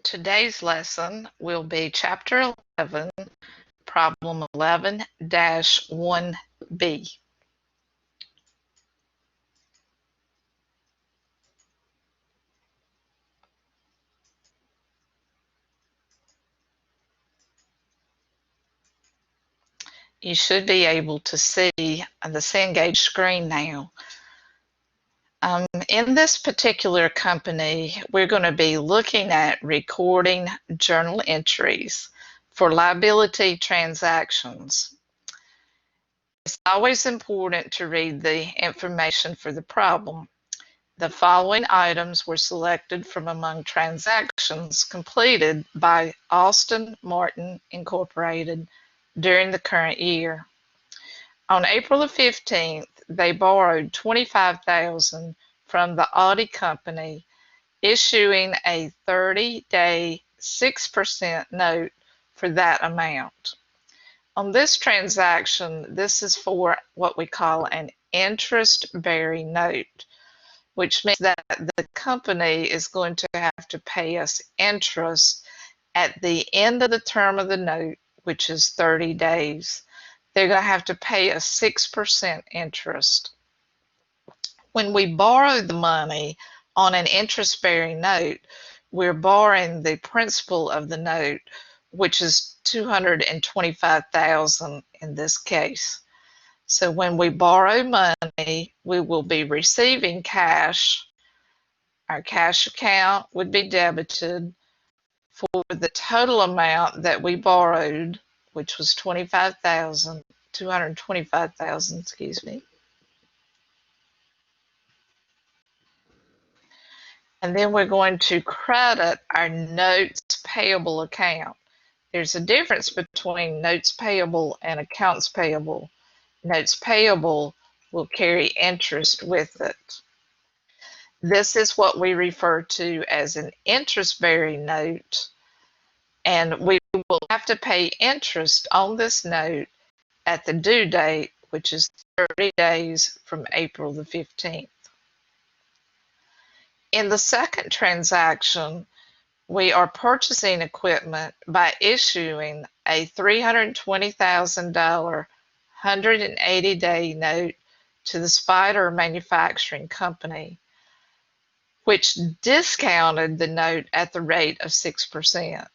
Today's lesson will be Chapter 11, Problem 11-1B. You should be able to see the Cengage screen now. In this particular company, we're going to be looking at recording journal entries for liability transactions. It's always important to read the information for the problem. The following items were selected from among transactions completed by Austin Martin Incorporated during the current year. On April the 15th, they borrowed $25,000 from the Audi company, issuing a 30-day 6% note for that amount. On this transaction, this is for what we call an interest-bearing note, which means that the company is going to have to pay us interest at the end of the term of the note, which is 30 days. They're going to have to pay us 6% interest. When we borrow the money on an interest-bearing note, we're borrowing the principal of the note, which is $225,000 in this case. So when we borrow money, we will be receiving cash. Our cash account would be debited for the total amount that we borrowed, which was $225,000, excuse me. And then we're going to credit our notes payable account. There's a difference between notes payable and accounts payable. Notes payable will carry interest with it. This is what we refer to as an interest-bearing note, and we will have to pay interest on this note at the due date, which is 30 days from April the 15th. In the second transaction, we are purchasing equipment by issuing a $320,000 180-day note to the Spider Manufacturing Company, which discounted the note at the rate of 6%.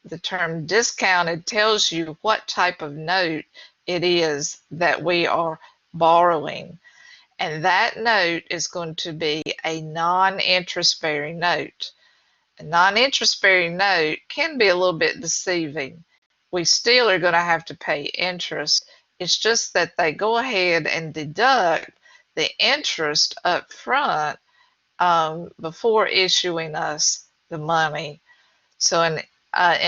The term discounted tells you what type of note it is that we are borrowing. And that note is going to be a non-interest-bearing note. A non-interest-bearing note can be a little bit deceiving. We still are going to have to pay interest. It's just that they go ahead and deduct the interest up front before issuing us the money. So in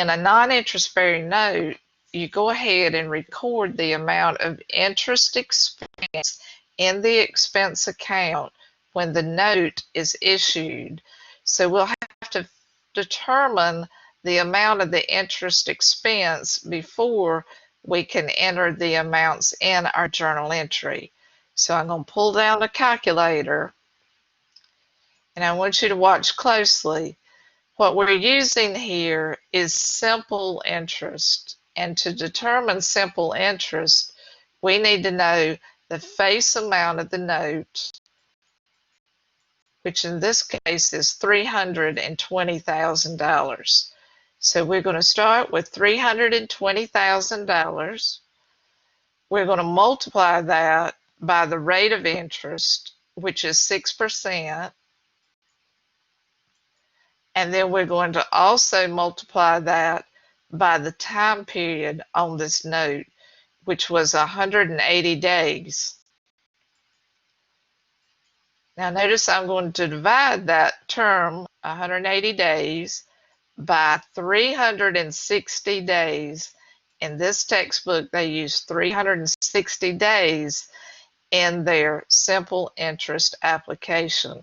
a non-interest-bearing note, you go ahead and record the amount of interest expense in the expense account when the note is issued. So we'll have to determine the amount of the interest expense before we can enter the amounts in our journal entry. So I'm going to pull down the calculator, and I want you to watch closely. What we're using here is simple interest, and to determine simple interest, we need to know the face amount of the note, which in this case is $320,000. So we're going to start with $320,000. We're going to multiply that by the rate of interest, which is 6%. And then we're going to also multiply that by the time period on this note, which was 180 days. Now notice I'm going to divide that term, 180 days, by 360 days. In this textbook, they use 360 days in their simple interest application.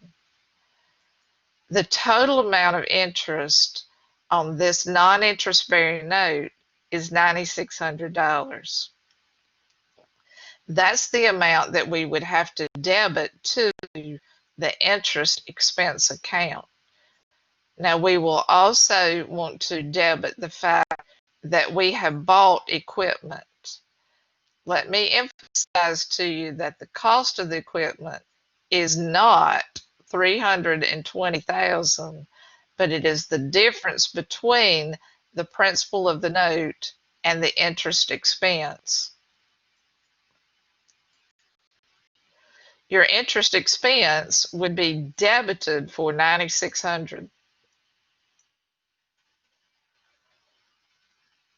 The total amount of interest on this non-interest-bearing note is $9,600. That's the amount that we would have to debit to the interest expense account. Now we will also want to debit the fact that we have bought equipment. Let me emphasize to you that the cost of the equipment is not $320,000, but it is the difference between the principal of the note and the interest expense. Your interest expense would be debited for $9,600.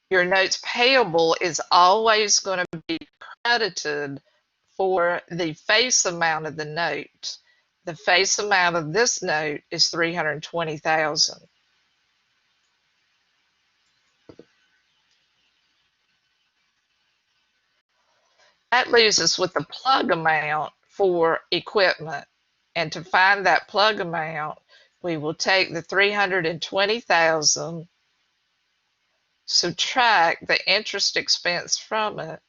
Your notes payable is always going to be credited for the face amount of the note. The face amount of this note is $320,000. That leaves us with the plug amount for equipment. And to find that plug amount, we will take the $320,000, subtract the interest expense from it,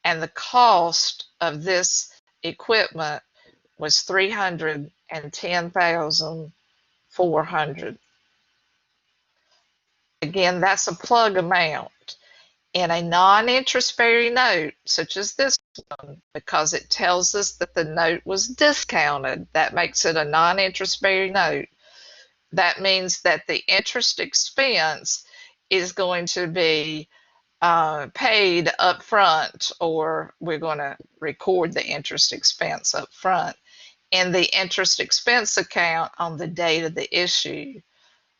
and the cost of this equipment was $310,400. Again, that's a plug amount. In a non-interest bearing note, such as this one, because it tells us that the note was discounted, that makes it a non-interest bearing note. That means that the interest expense is going to be paid up front, or we're going to record the interest expense up front in the interest expense account on the date of the issue.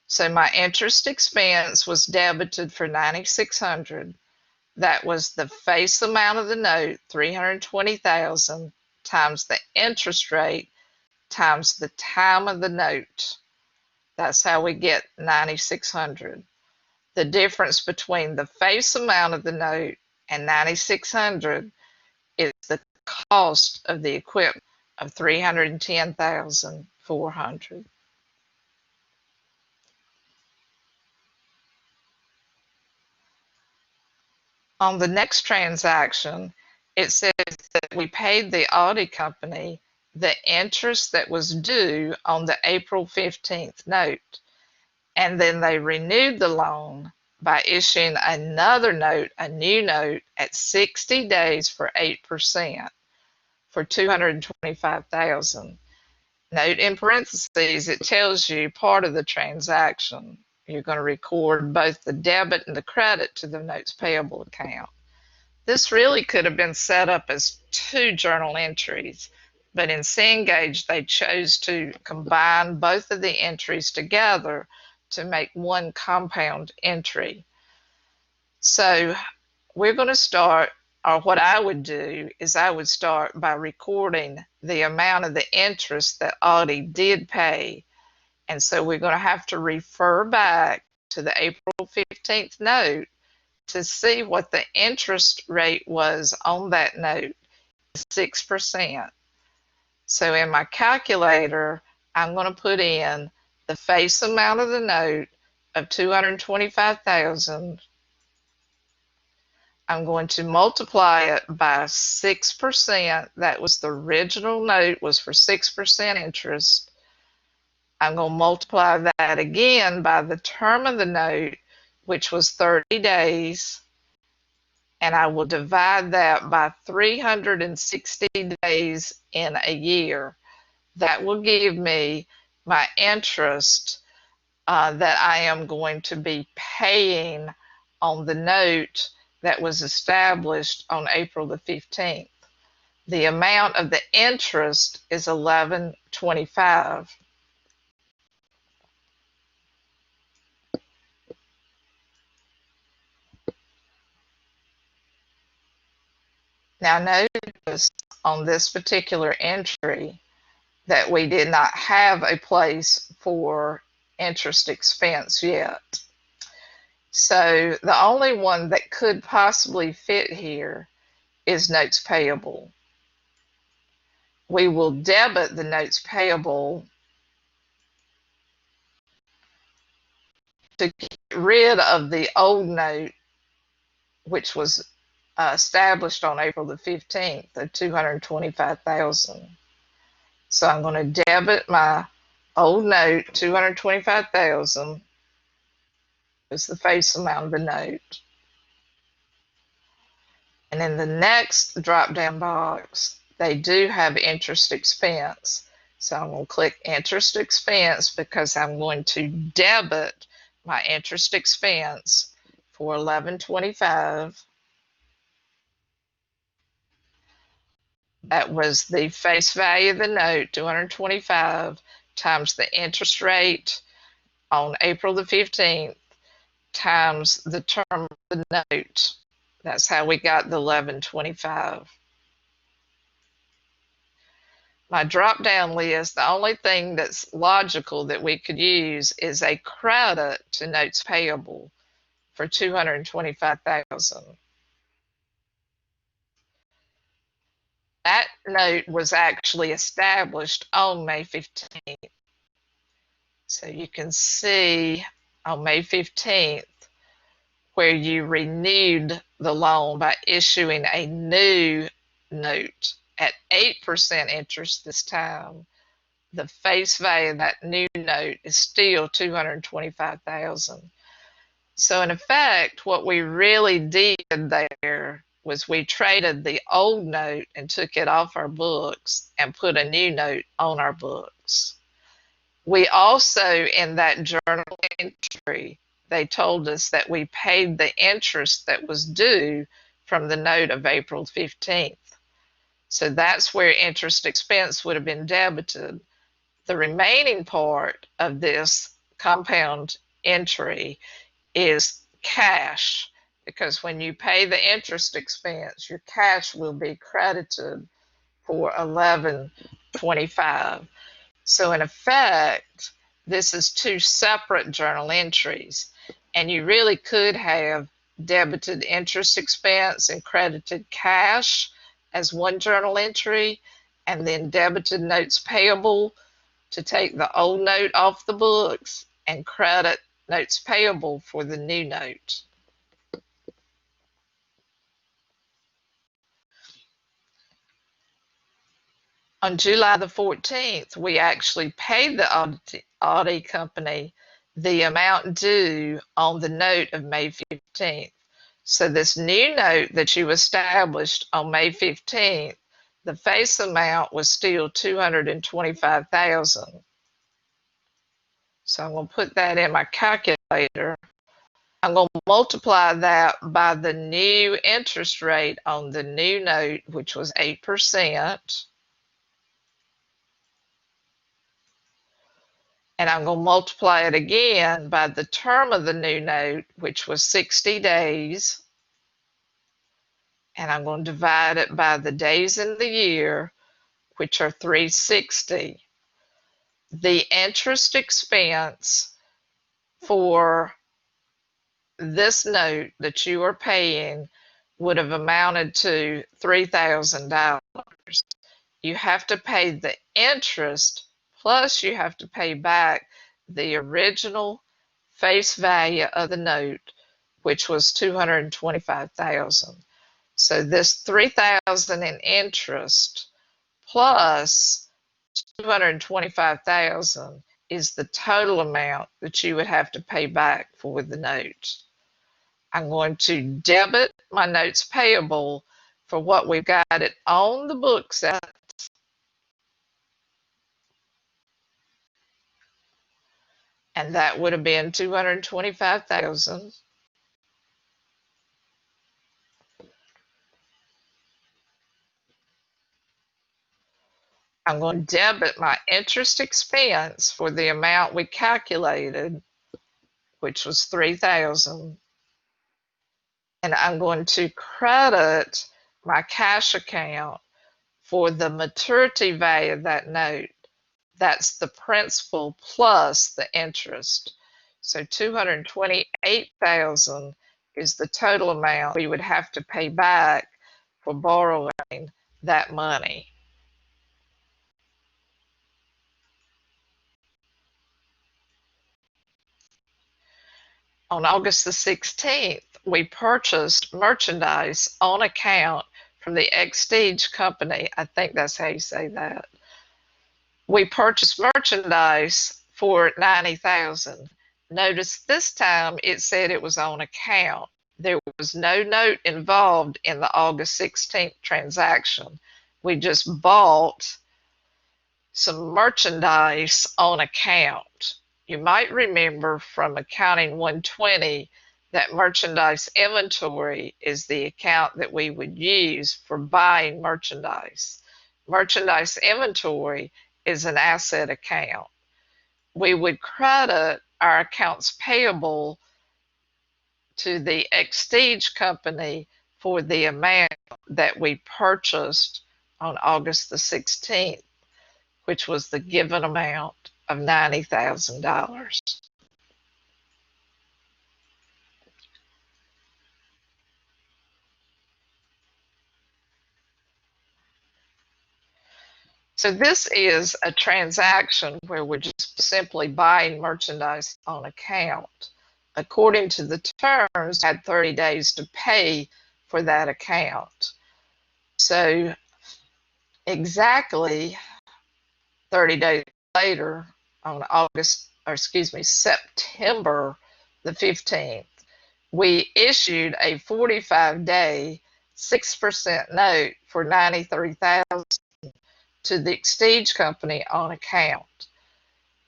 So my interest expense was debited for $9,600. That was the face amount of the note, $320,000, times the interest rate times the time of the note. That's how we get $9,600. The difference between the face amount of the note and $9,600 is the cost of the equipment of $310,400. On the next transaction, it says that we paid the audit company the interest that was due on the April 15th note, and then they renewed the loan by issuing another note, a new note, at 60 days for 8% for $225,000. Note in parentheses, it tells you part of the transaction. You're going to record both the debit and the credit to the notes payable account. This really could have been set up as two journal entries, but in Cengage they chose to combine both of the entries together to make one compound entry. So we're going to start, or what I would do is I would start by recording the amount of the interest that Audie did pay. And so we're going to have to refer back to the April 15th note to see what the interest rate was on that note, 6%. So in my calculator, I'm going to put in the face amount of the note of $225,000. I'm going to multiply it by 6%. That was the original note, was for 6% interest. I'm going to multiply that again by the term of the note, which was 30 days. And I will divide that by 360 days in a year. That will give me my interest that I am going to be paying on the note that was established on April the 15th. The amount of the interest is $11.25. Now notice on this particular entry that we did not have a place for interest expense yet. So the only one that could possibly fit here is notes payable. We will debit the notes payable to get rid of the old note, which was established on April the 15th, the $225,000. So I'm going to debit my old note, $225,000 was the face amount of the note. And in the next drop-down box, they do have interest expense. So I'm going to click interest expense because I'm going to debit my interest expense for $11.25. That was the face value of the note, $225, times the interest rate on April the 15th, times the term of the note. That's how we got the $11.25. My drop-down list, the only thing that's logical that we could use is a credit to notes payable for $225,000. That note was actually established on May 15th. So you can see on May 15th where you renewed the loan by issuing a new note at 8% interest this time. The face value of that new note is still $225,000. So in effect, what we really did there was we traded the old note and took it off our books and put a new note on our books. We also, in that journal entry, they told us that we paid the interest that was due from the note of April 15th. So that's where interest expense would have been debited. The remaining part of this compound entry is cash, because when you pay the interest expense, your cash will be credited for $11.25. So in effect, this is two separate journal entries, and you really could have debited interest expense and credited cash as one journal entry, and then debited notes payable to take the old note off the books and credit notes payable for the new note. On July the 14th, we actually paid the audit company the amount due on the note of May 15th. So this new note that you established on May 15th, the face amount was still $225,000. So I'm going to put that in my calculator. I'm going to multiply that by the new interest rate on the new note, which was 8%. And I'm going to multiply it again by the term of the new note, which was 60 days. And I'm going to divide it by the days in the year, which are 360. The interest expense for this note that you are paying would have amounted to $3,000. You have to pay the interest, plus you have to pay back the original face value of the note, which was $225,000. So this $3,000 in interest plus $225,000 is the total amount that you would have to pay back for the note. I'm going to debit my notes payable for what we've got it on the books at, and that would have been $225,000. I'm going to debit my interest expense for the amount we calculated, which was $3,000. And I'm going to credit my cash account for the maturity value of that note. That's the principal plus the interest. So $228,000 is the total amount we would have to pay back for borrowing that money. On August the 16th, we purchased merchandise on account from the Extige company. I think that's how you say that. We purchased merchandise for $90,000. Notice this time it said it was on account. There was no note involved in the August 16th transaction. We just bought some merchandise on account. You might remember from Accounting 120 that merchandise inventory is the account that we would use for buying merchandise. Merchandise inventory is an asset account. We would credit our accounts payable to the Extige company for the amount that we purchased on August the 16th, which was the given amount of $90,000. So this is a transaction where we're just simply buying merchandise on account. According to the terms, we had 30 days to pay for that account. So exactly 30 days later, on September the 15th, we issued a 45-day 6% note for $93,000 to the Extige company on account.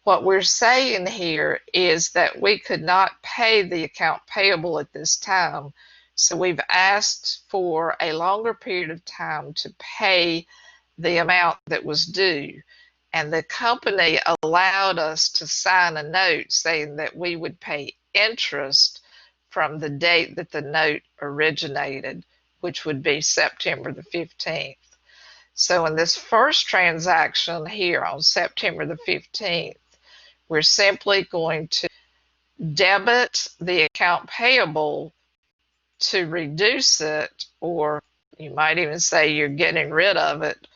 What we're saying here is that we could not pay the account payable at this time, so we've asked for a longer period of time to pay the amount that was due. And the company allowed us to sign a note saying that we would pay interest from the date that the note originated, which would be September the 15th. So in this first transaction here on September the 15th, we're simply going to debit the account payable to reduce it, or you might even say you're getting rid of it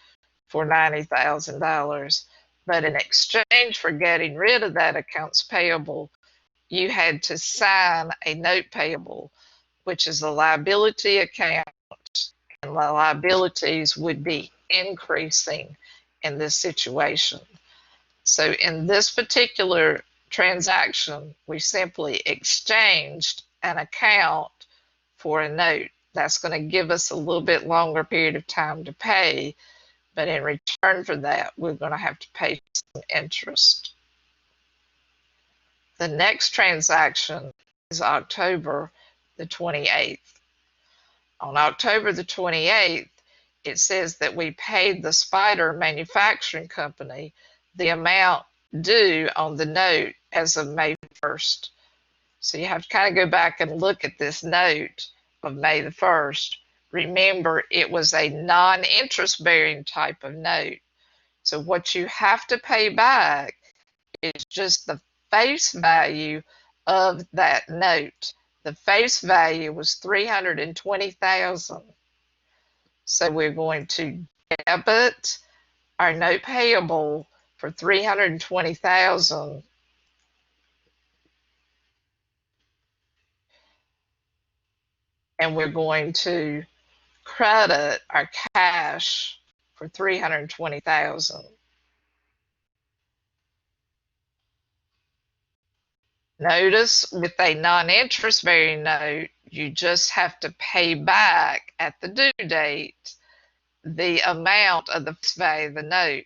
for $90,000. But in exchange for getting rid of that accounts payable, you had to sign a note payable, which is a liability account, and the liabilities would be increasing in this situation. So in this particular transaction, we simply exchanged an account for a note. That's going to give us a little bit longer period of time to pay, but in return for that, we're going to have to pay some interest. The next transaction is October the 28th. On October the 28th, it says that we paid the Spider Manufacturing Company the amount due on the note as of May 1st. So you have to kind of go back and look at this note of May the 1st. Remember, it was a non-interest bearing type of note. So what you have to pay back is just the face value of that note. The face value was $320,000. So we're going to debit our note payable for $320,000, and we're going to credit our cash for $320,000. Notice with a non-interest bearing note, you just have to pay back at the due date the amount of the value of the note,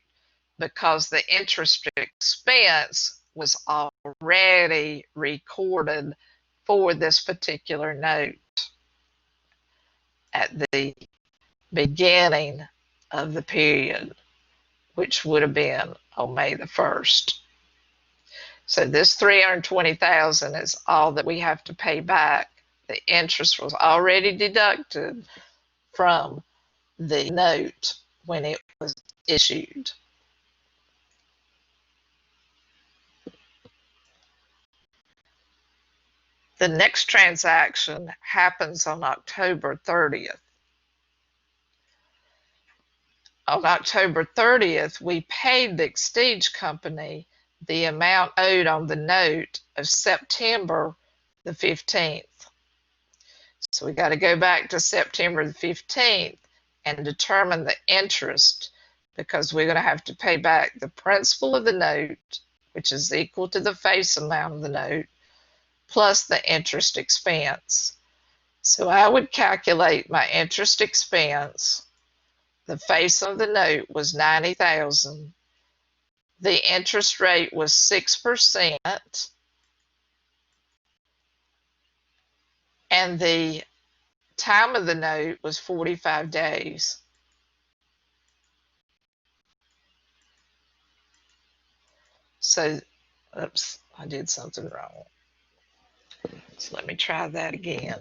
because the interest expense was already recorded for this particular note at the beginning of the period, which would have been on May the 1st. So this $320,000 is all that we have to pay back. The interest was already deducted from the note when it was issued. The next transaction happens on October 30th. On October 30th, we paid the Extige company the amount owed on the note of September the 15th. So we got to go back to September the 15th and determine the interest because we're going to have to pay back the principal of the note, which is equal to the face amount of the note, plus the interest expense. So I would calculate my interest expense. The face of the note was $90,000. The interest rate was 6%, and the time of the note was 45 days. So, oops, I did something wrong. So let me try that again.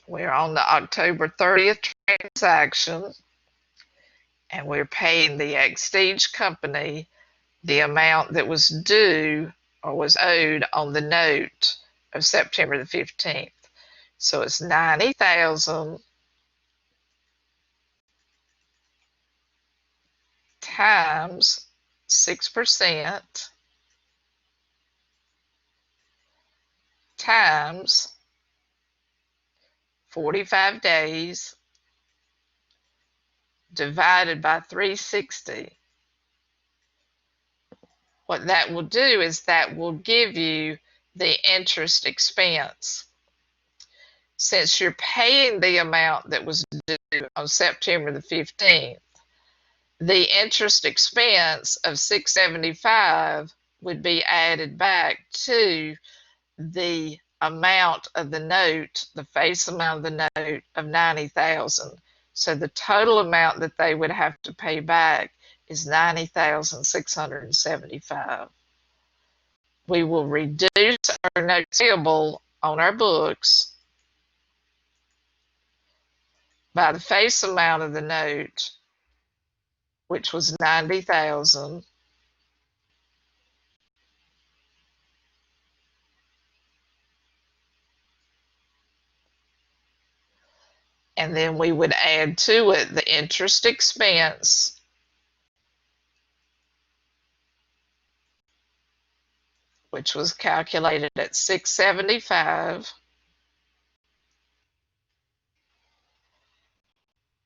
We're on the October 30th transaction, and we're paying the Exchange Company the amount that was due or was owed on the note of September the 15th. So it's 90,000 times 6% times 45 days divided by 360. What that will do is that will give you the interest expense. Since you're paying the amount that was due on September the 15th, the interest expense of $675 would be added back to the amount of the note, the face amount of the note of $90,000. So the total amount that they would have to pay back is $90,675. We will reduce our note payable on our books by the face amount of the note, which was $90,000. And then we would add to it the interest expense, which was calculated at $675.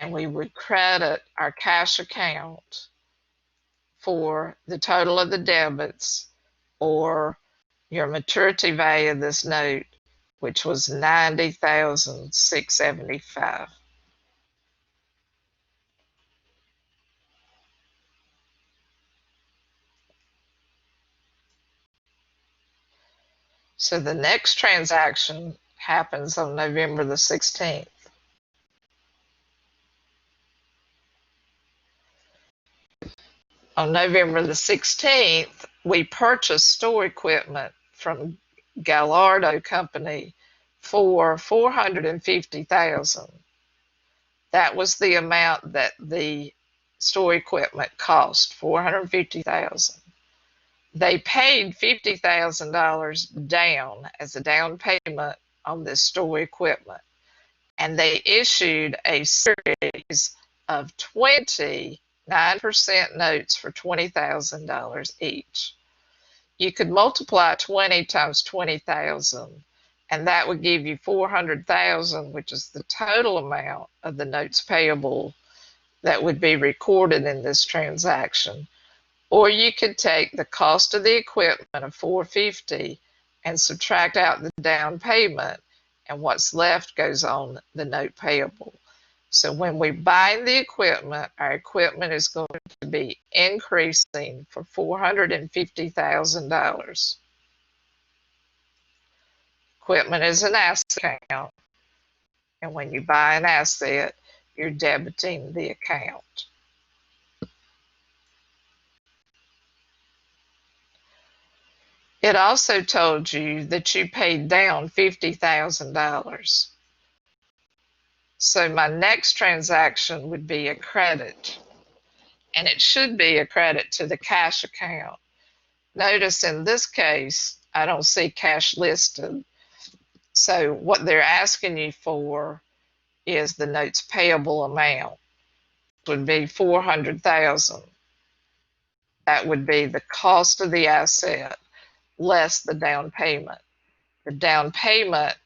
And we would credit our cash account for the total of the debits or your maturity value of this note, which was $90,675. So the next transaction happens on November the 16th. On November the 16th, we purchased store equipment from Gallardo Company for $450,000. That was the amount that the store equipment cost, $450,000. They paid $50,000 down as a down payment on this store equipment, and they issued a series of 20 9% notes for $20,000 each. You could multiply 20 times 20,000, and that would give you 400,000, which is the total amount of the notes payable that would be recorded in this transaction. Or you could take the cost of the equipment of $450 and subtract out the down payment, and what's left goes on the note payable. So when we buy the equipment, our equipment is going to be increasing for $450,000. Equipment is an asset account, and when you buy an asset, you're debiting the account. It also told you that you paid down $50,000. So my next transaction would be a credit, and it should be a credit to the cash account. Notice in this case, I don't see cash listed. So what they're asking you for is the notes payable amount, which would be $400,000. That would be the cost of the asset less the down payment. The down payment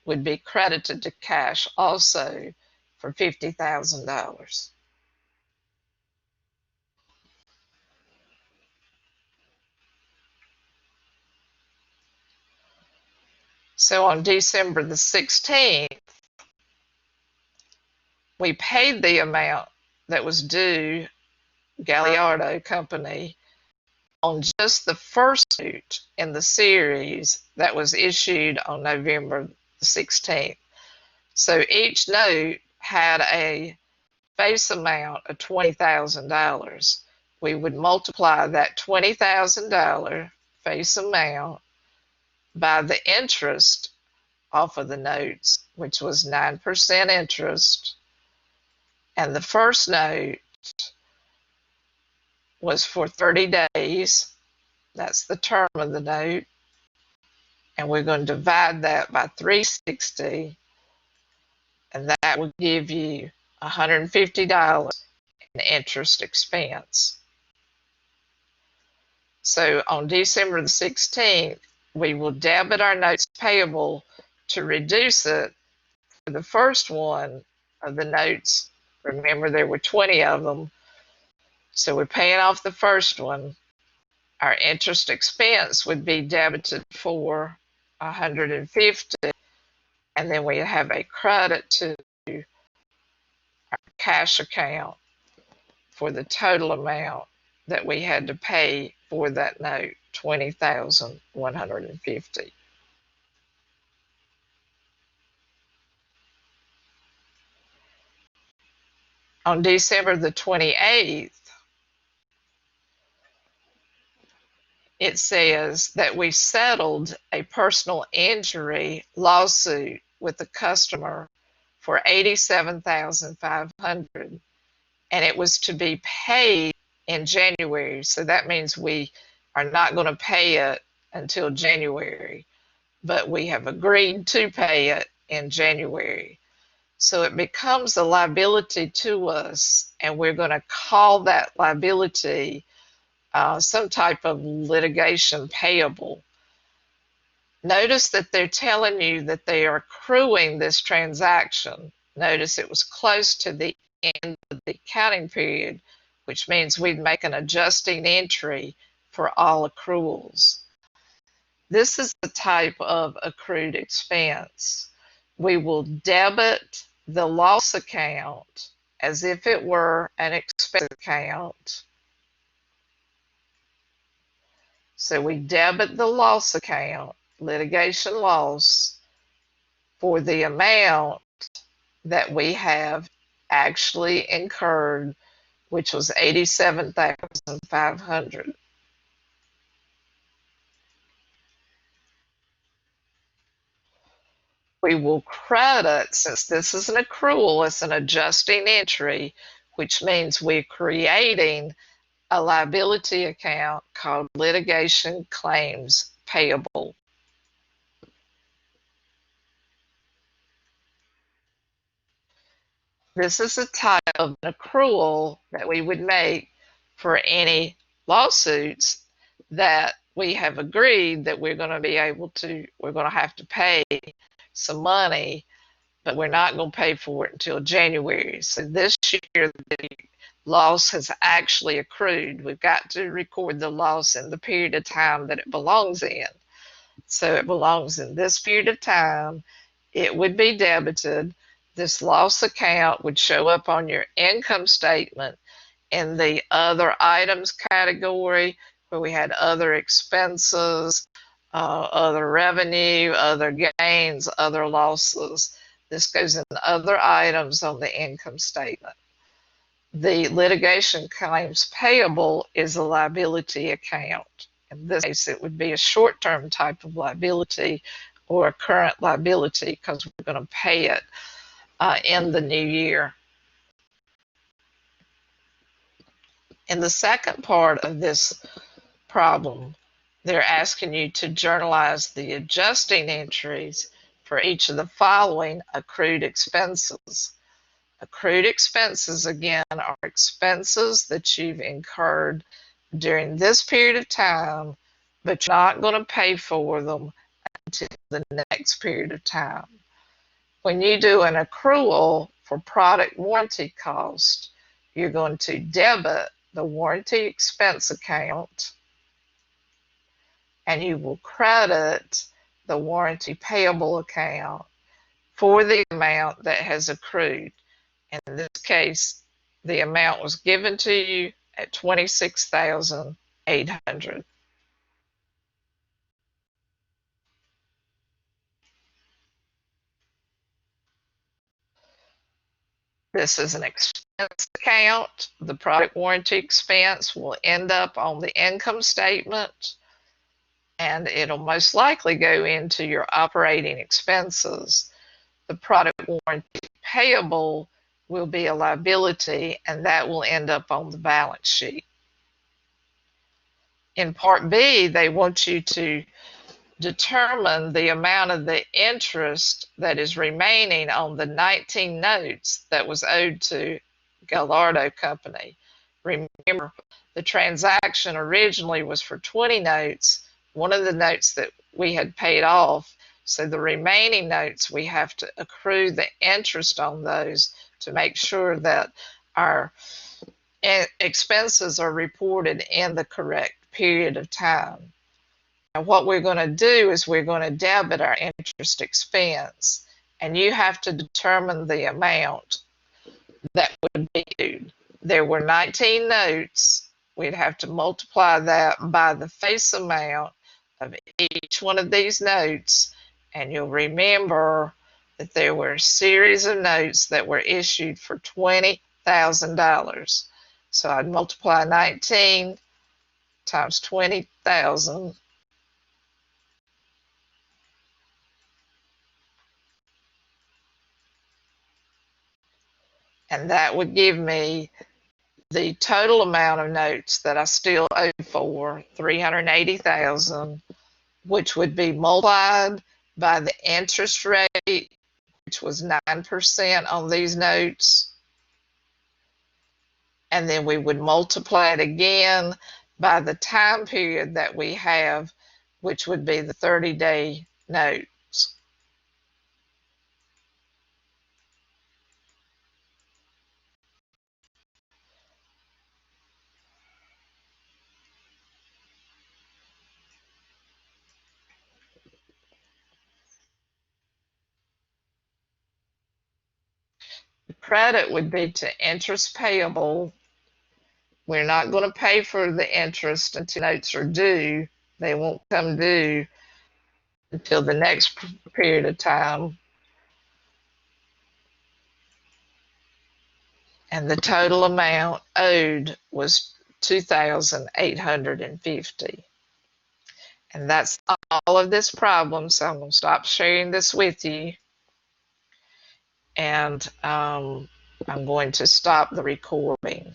would be credited to cash also for $50,000. So on December the 16th, we paid the amount that was due Galliardo Company on just the first note in the series that was issued on November the 16th. So each note had a face amount of $20,000. We would multiply that $20,000 face amount by the interest off of the notes, which was 9% interest. And the first note was for 30 days. That's the term of the note. And we're going to divide that by 360. And that will give you $150 in interest expense. So on December the 16th, we will debit our notes payable to reduce it for the first one of the notes. Remember, there were 20 of them. So we're paying off the first one. Our interest expense would be debited for $150, and then we have a credit to our cash account for the total amount that we had to pay for that note, $20,150. On December the 28th, it says that we settled a personal injury lawsuit with the customer for $87,500, and it was to be paid in January. So that means we are not going to pay it until January, but we have agreed to pay it in January. So it becomes a liability to us, and we're going to call that liability some type of litigation payable. Notice that they're telling you that they are accruing this transaction. Notice it was close to the end of the accounting period, which means we'd make an adjusting entry for all accruals. This is the type of accrued expense. We will debit the loss account as if it were an expense account. So we debit the loss account, litigation loss, for the amount that we have actually incurred, which was $87,500. We will credit, since this is an accrual, it's an adjusting entry, which means we're creating a liability account called litigation claims payable. This is a type of an accrual that we would make for any lawsuits that we have agreed that we're going to have to pay some money, but we're not going to pay for it until January. So this year, the loss has actually accrued. We've got to record the loss in the period of time that it belongs in. So it belongs in this period of time. It would be debited. This loss account would show up on your income statement in the other items category, where we had other expenses, other revenue, other gains, other losses. This goes in other items on the income statement. The litigation claims payable is a liability account. In this case, it would be a short-term type of liability or a current liability, because we're going to pay it in the new year. In the second part of this problem, they're asking you to journalize the adjusting entries for each of the following accrued expenses. Accrued expenses, again, are expenses that you've incurred during this period of time, but you're not going to pay for them until the next period of time. When you do an accrual for product warranty cost, you're going to debit the warranty expense account and you will credit the warranty payable account for the amount that has accrued. In this case, the amount was given to you at $26,800. This is an expense account. The product warranty expense will end up on the income statement, and it'll most likely go into your operating expenses. The product warranty payable will be a liability, and that will end up on the balance sheet. In Part B, they want you to determine the amount of the interest that is remaining on the 19 notes that was owed to Gallardo Company. Remember, the transaction originally was for 20 notes, one of the notes that we had paid off, so the remaining notes we have to accrue the interest on those to make sure that our expenses are reported in the correct period of time. And what we're going to do is we're going to debit our interest expense, and you have to determine the amount that would be due. There were 19 notes. We'd have to multiply that by the face amount of each one of these notes, and you'll remember that there were a series of notes that were issued for $20,000. So I'd multiply 19 times 20,000. And that would give me the total amount of notes that I still owe for, $380,000, which would be multiplied by the interest rate, which was 9% on these notes. And then we would multiply it again by the time period that we have, which would be the 30-day note. The credit would be to interest payable. We're not going to pay for the interest until notes are due. They won't come due until the next period of time. And the total amount owed was $2,850. And that's all of this problem. So I'm going to stop sharing this with you. And I'm going to stop the recording.